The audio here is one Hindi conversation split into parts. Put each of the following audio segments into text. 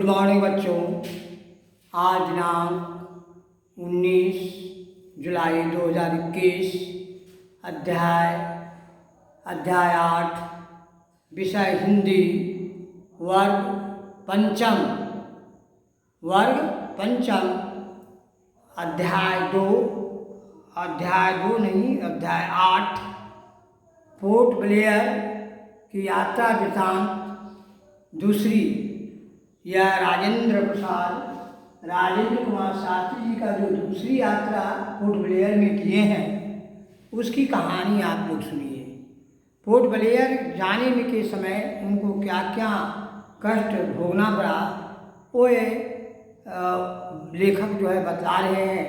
गुड मॉर्निंग बच्चों। आज दिनांक 19 जुलाई 2021। अध्याय 8, विषय हिंदी, वर्ग पंचम। अध्याय 8, पोर्ट ब्लेयर की यात्रा वृतांत दूसरी। यह राजेंद्र कुमार शास्त्री जी का जो दूसरी यात्रा पोर्ट ब्लेयर में किए हैं उसकी कहानी आप लोग सुनिए। पोर्ट ब्लेयर जाने में के समय उनको क्या क्या कष्ट भोगना पड़ा वो लेखक जो है बतला रहे हैं।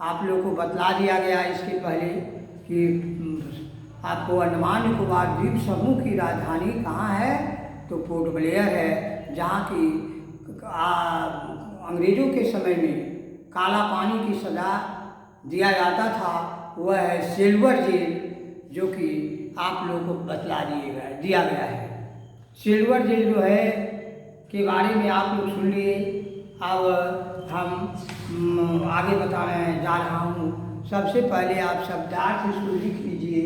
आप लोग को बतला दिया गया इसके पहले कि आपको अंडमान निकोबार द्वीप समूह की राजधानी कहाँ है, तो पोर्ट ब्लेयर है, जहाँ की अंग्रेज़ों के समय में काला पानी की सज़ा दिया जाता था। वह है सिल्वर जेल, जो कि आप लोगों को बतला दिया गया है। सिल्वर जेल जो है के बारे में आप लोग सुन लिए। अब हम आगे बताने जा रहा हूँ। सबसे पहले आप शब्दार्थ इसको लिख लीजिए।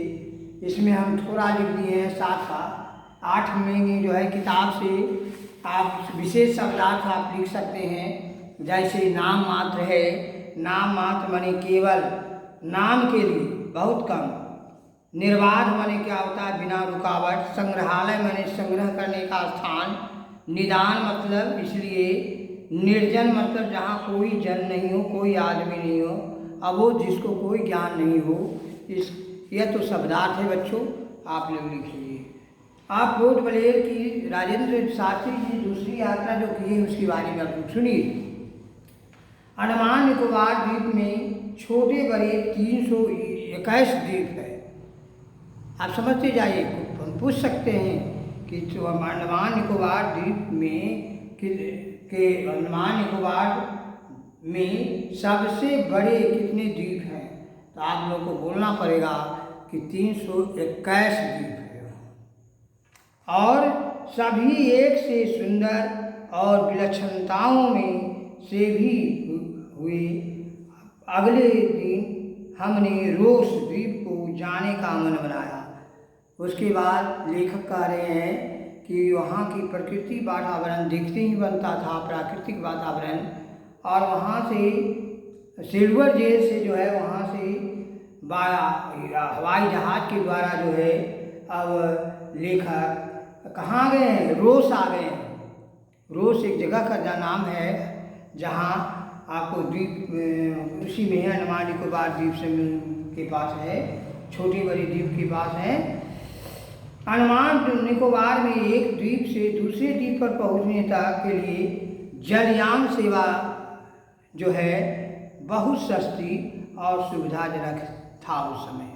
इसमें हम थोड़ा लिख दिए हैं 8 में जो है किताब से आप विशेष शब्दार्थ आप लिख सकते हैं। जैसे नाम मात्र है, नाम मात्र माने केवल नाम के लिए, बहुत कम। निर्बाध माने क्या होता है, बिना रुकावट। संग्रहालय माने संग्रह करने का स्थान। निदान मतलब इसलिए। निर्जन मतलब जहाँ कोई जन नहीं हो, कोई आदमी नहीं हो, अबोध जिसको कोई ज्ञान नहीं हो। यह तो शब्दार्थ है बच्चों, आप लोग लिख लीजिए। आप पोर्ट ब्लेयर की राजेंद्र शास्त्री जी दूसरी यात्रा जो की है उसके बारे में आप सुनिए। अंडमान निकोबार द्वीप में छोटे बड़े 321 द्वीप है। आप समझते जाइए, पूछ सकते हैं कि तो अंडमान निकोबार द्वीप में अंडमान निकोबार में सबसे बड़े कितने द्वीप हैं, तो आप लोग को बोलना पड़ेगा कि 321 द्वीप है। और सभी एक से सुंदर और विलक्षणताओं में से भी हुए। अगले दिन हमने रोस द्वीप को जाने का मन बनाया। उसके बाद लेखक कह रहे हैं कि वहाँ की प्रकृति वातावरण देखते ही बनता था, प्राकृतिक वातावरण। और वहाँ से सिल्वर जेल से जो है वहाँ से हवाई जहाज के द्वारा जो है अब लेखक कहाँ गए हैं, रोस आ गए हैं। रोस एक जगह का नाम है जहाँ आपको द्वीप उसी में है, अंडमान निकोबार द्वीप से के पास है, छोटी बड़ी द्वीप के पास है। अंडमान निकोबार में एक द्वीप से दूसरे द्वीप पर पहुँचने तक के लिए जलयान सेवा जो है बहुत सस्ती और सुविधाजनक था उस समय।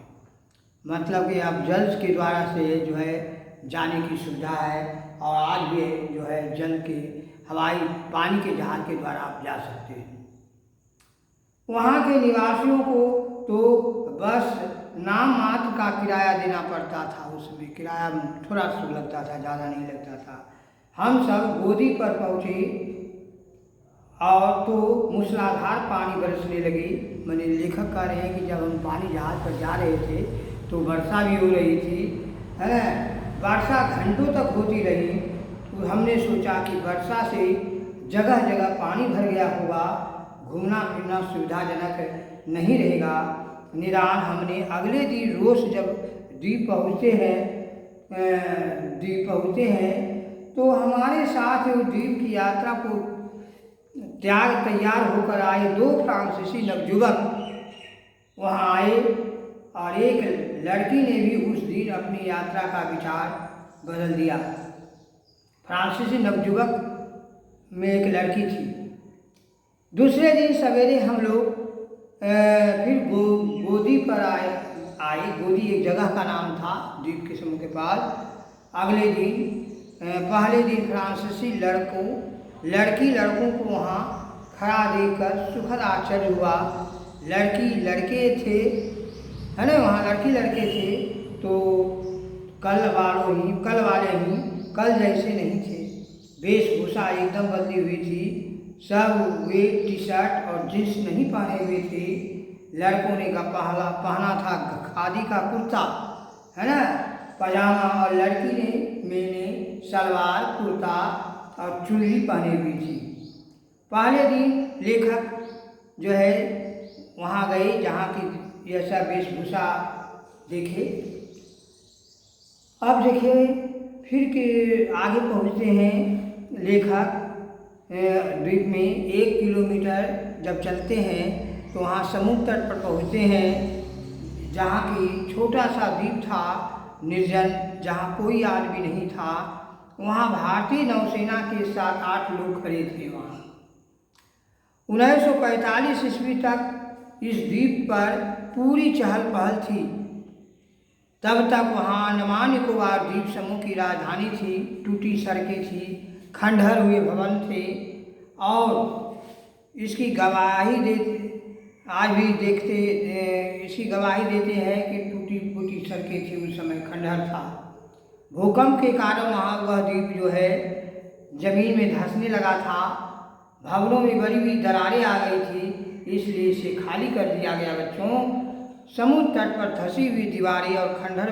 मतलब कि अब जल के द्वारा से जो है जाने की सुविधा है, और आज भी जो है जल के हवाई पानी के जहाज के द्वारा आप जा सकते हैं। वहाँ के निवासियों को तो बस नाम मात्र का किराया देना पड़ता था। उसमें किराया थोड़ा सा लगता था, ज़्यादा नहीं लगता था। हम सब गोदी पर पहुँचे और तो मूसलाधार पानी बरसने लगी। मैंने लेखक कह रहे हैं कि जब हम पानी जहाज पर जा रहे थे तो वर्षा भी हो रही थी, है। वर्षा घंटों तक होती रही। तो हमने सोचा कि वर्षा से जगह जगह पानी भर गया होगा, घूमना फिरना सुविधाजनक नहीं रहेगा। निदान हमने अगले दिन रोज जब द्वीप पहुँचते हैं तो हमारे साथ उस द्वीप की यात्रा को तैयार होकर आए 2 फ्रांसीसी नवयुवक वहाँ आए, और एक लड़की ने भी उस दिन अपनी यात्रा का विचार बदल दिया। फ्रांसीसी नवयुवक में एक लड़की थी। दूसरे दिन सवेरे हम लोग फिर गोदी पर आए। गोदी एक जगह का नाम था द्वीप के समूह के पास। अगले दिन पहले दिन फ्रांसीसी लड़कों को वहाँ खड़ा देखकर सुखद आश्चर्य हुआ। लड़की लड़के थे, है ना, वहाँ लड़की लड़के थे तो कल जैसे नहीं थे। वेशभूषा एकदम बदली हुई थी। सब वे टी शर्ट और जींस नहीं पहने हुए थे। लड़कों ने पहना था खादी का कुर्ता, है ना, पजामा, और लड़की मैंने सलवार कुर्ता और चुन्नी पहनी हुई थी। पहले दिन लेखक जो है वहाँ गए जहाँ की ऐसा वेशभूषा देखे। अब देखिए फिर के आगे पहुँचते हैं लेखक द्वीप में। 1 किलोमीटर जब चलते हैं तो वहाँ समुद्र तट पर पहुँचते हैं, जहाँ की छोटा सा द्वीप था, निर्जन, जहाँ कोई आदमी नहीं था। वहाँ भारतीय नौसेना के 7-8 लोग खड़े थे। वहाँ 1945 ईस्वी तक इस द्वीप पर पूरी चहल पहल थी। तब तक वहाँ अंडमान निकोबार द्वीप समूह की राजधानी थी। टूटी सड़कें थी, खंडहर हुए भवन थे, और इसकी गवाही आज भी इसकी गवाही देते हैं कि टूटी फूटी सड़कें थी, उस समय खंडहर था। भूकंप के कारण वहाँ वह द्वीप जो है जमीन में धंसने लगा था। भवनों में बड़ी बड़ी दरारें आ गई थी, इसलिए इसे खाली कर दिया गया। बच्चों, समुद्र तट पर धंसी हुई दीवारें और खंडहर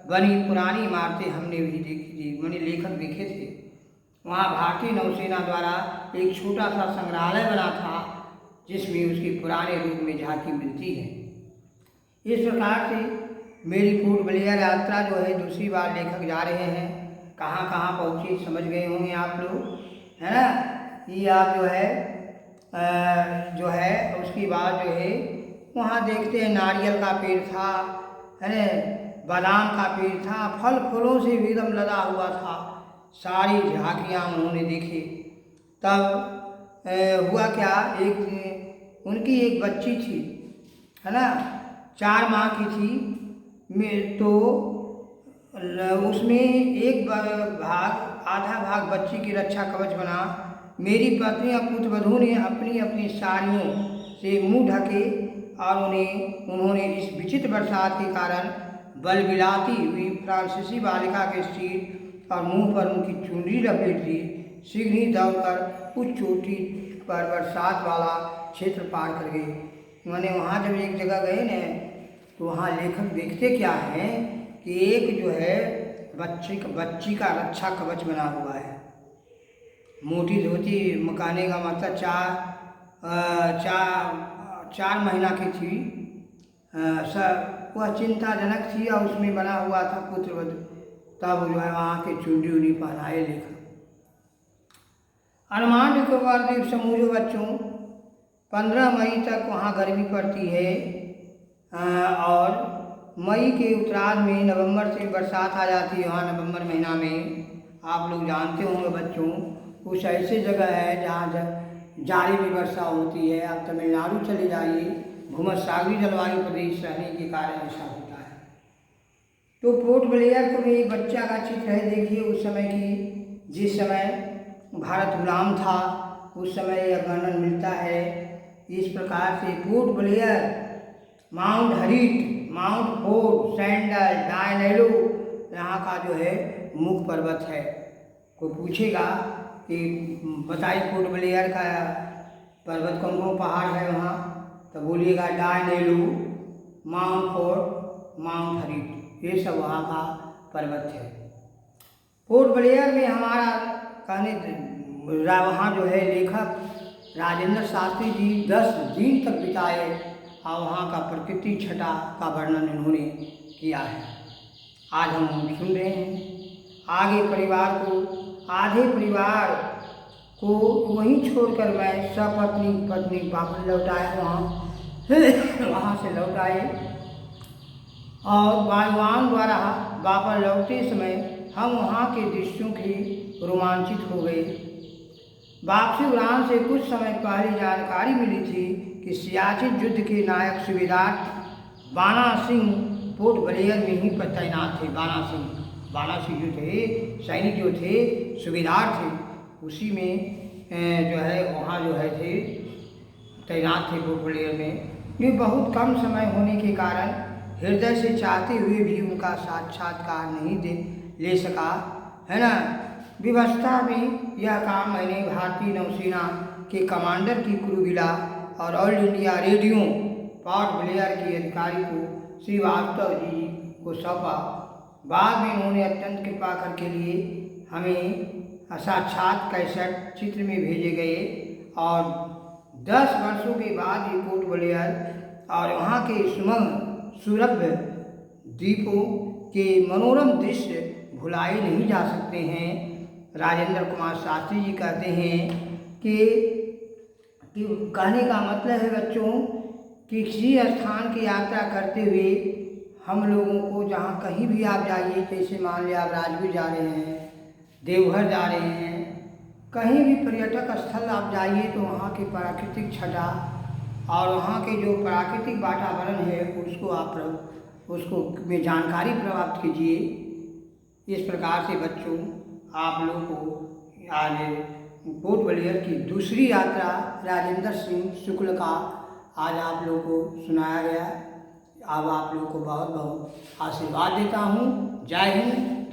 बनी पुरानी इमारतें हमने भी देखी थी, मैंने लेखक देखे थे। वहाँ भारतीय नौसेना द्वारा एक छोटा सा संग्रहालय बना था, जिसमें उसके पुराने रूप में झांकी मिलती है। इस प्रकार से मेरी पोर्ट ब्लेयर यात्रा जो है दूसरी बार लेखक जा रहे हैं। कहाँ कहाँ पहुँचे समझ गए होंगे आप लोग, है ना। ये आप जो है उसकी बात जो है वहाँ देखते हैं नारियल का पेड़ था, है ना, बादाम का पेड़ था, फल फूलों से भी एकदम लदा हुआ था। सारी झांकियाँ उन्होंने देखी। तब हुआ क्या, उनकी एक बच्ची थी, है ना, 4 माह की थी। तो उसमें एक आधा भाग बच्ची की रक्षा कवच बना। मेरी पत्नी और पुत्रवधू ने अपनी अपनी साड़ियों से मुंह ढके और उन्होंने इस विचित्र बरसात के कारण बलबिलाती हुई फ्रांसीसी बालिका के सिर और मुंह पर उनकी चुनरी लपेट दी। शीघ्र ही दौड़कर उस चोटी पर बरसात वाला क्षेत्र पार कर गए। मैंने वहाँ जब एक जगह गए न, तो वहाँ लेखक देखते क्या है कि एक जो है बच्ची का रक्षा कवच बना हुआ है। मोटी धोती मकाने का मतलब 4 महीना की थी। वह चिंताजनक थी और उसमें बना हुआ था पुत्रवधू। तब जो है वहाँ के चुंडी उड़ी पहनाए लेखक। अंडमान निकोबार द्वीप समूह जो बच्चों 15 मई तक वहाँ गर्मी पड़ती है, और मई के उत्तरार्ध में नवंबर से बरसात आ जाती है। वहाँ नवंबर महीना में आप लोग जानते होंगे बच्चों, कुछ ऐसी जगह है जहाँ जाड़े में वर्षा होती है। आप तमिलनाडु चले जाइए, भूमध्यसागरीय जलवायु प्रदेश रहने के कारण ऐसा होता है। तो पोर्ट ब्लेयर को एक बच्चा का चित्र है, देखिए उस समय की, जिस समय भारत गुलाम था, उस समय यह वर्णन मिलता है। इस प्रकार से पोर्ट ब्लेयर, माउंट हरीट, माउंट फोर्ड, सैंडल, डायनेलो यहाँ का जो है मुख्य पर्वत है। कोई पूछेगा कि बताइए पोर्ट ब्लेयर का पर्वत कौन कौन पहाड़ है वहाँ, तो बोलिएगा डायनेलो, माउंट फोर्ड, माउंट हरीट, ये सब वहाँ का पर्वत है। पोर्ट ब्लेयर में हमारा वहाँ जो है लेखक राजेंद्र शास्त्री जी 10 दिन तक बिताए और वहाँ का प्रकृति छटा का वर्णन इन्होंने किया है। आज हम सुन रहे हैं। आगे आधे परिवार को वहीं छोड़कर मैं पत्नी वापस लौट आए। वहाँ से लौट आए और वायुयान द्वारा वापस लौटते समय हम वहाँ के दृश्यों की रोमांचित हो गए। वापसी उड़ान से कुछ समय पहले जानकारी मिली थी कि सियाचिन युद्ध के नायक सूबेदार बाणा सिंह पोर्ट ब्लेयर में ही पर तैनात थे। बाणा सिंह जो थे, सैनिक जो थे, सूबेदार थे, उसी में जो है वहाँ जो है थे तैनात थे पोर्ट ब्लेयर में। ये बहुत कम समय होने के कारण हृदय से चाहते हुए भी उनका साक्षात्कार नहीं ले सका, है ना। व्यवस्था में यह काम मैंने भारतीय नौसेना के कमांडर की क्रूविला और all India radio port Blair के अधिकारी को श्रीवास्तव जी को सौंपा। बाद में उन्होंने अत्यंत कृपा करके लिए हमें साक्षात कैसेट चित्र में भेजे गए और 10 वर्षों के बाद ये पोर्ट ब्लेयर और वहाँ के सुमंग सुरभ्य द्वीपों के मनोरम दृश्य भुलाए नहीं जा सकते हैं। राजेंद्र कुमार शास्त्री जी कहते हैं कि कहने का मतलब है बच्चों कि किसी स्थान की यात्रा करते हुए हम लोगों को जहाँ कहीं भी आप जाइए, जैसे मान लिया आप राजगीर जा रहे हैं, देवघर जा रहे हैं, कहीं भी पर्यटक स्थल आप जाइए तो वहाँ की प्राकृतिक छटा और वहाँ के जो प्राकृतिक वातावरण है उसको आप उसको में जानकारी प्राप्त कीजिए। इस प्रकार से बच्चों आप लोगों को आज पोर्ट ब्लेयर की दूसरी यात्रा राजेंद्र सिंह शुक्ल का आज आप लोगों को सुनाया गया। अब आप लोगों को बहुत बहुत आशीर्वाद देता हूँ। जय हिंद।